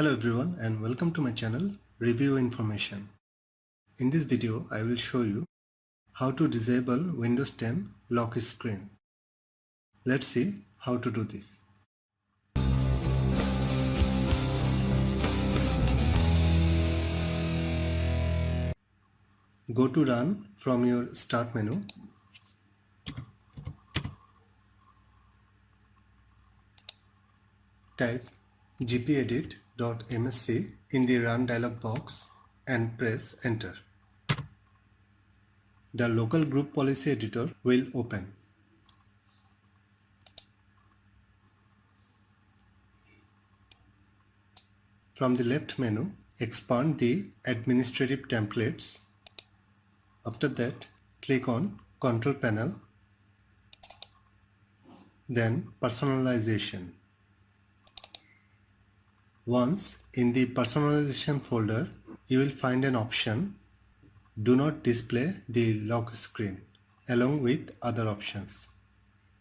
Hello everyone and welcome to my channel Review Information. In this video I will show you how to disable Windows 10 lock screen. Let's see how to do this. Go to Run from your Start menu. Type gpedit.msc in the Run dialog box and press Enter. The local group policy editor will open. From the left menu, expand the administrative templates. After that, click on Control Panel, then Personalization. Once in the Personalization folder, you will find an option Do not display the lock screen along with other options.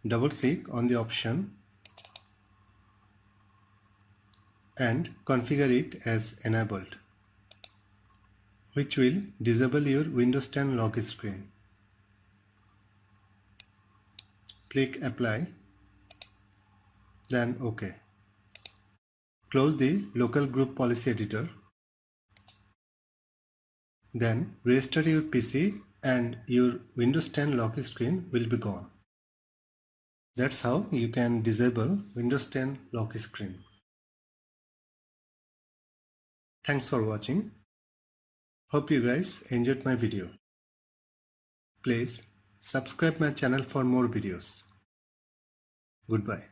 Double click on the option and configure it as enabled, which will disable your Windows 10 lock screen. Click Apply, then OK. Close the local group policy editor. Then restart your PC and your Windows 10 lock screen will be gone. That's how you can disable Windows 10 lock screen. Thanks for watching. Hope you guys enjoyed my video. Please subscribe my channel for more videos. Goodbye.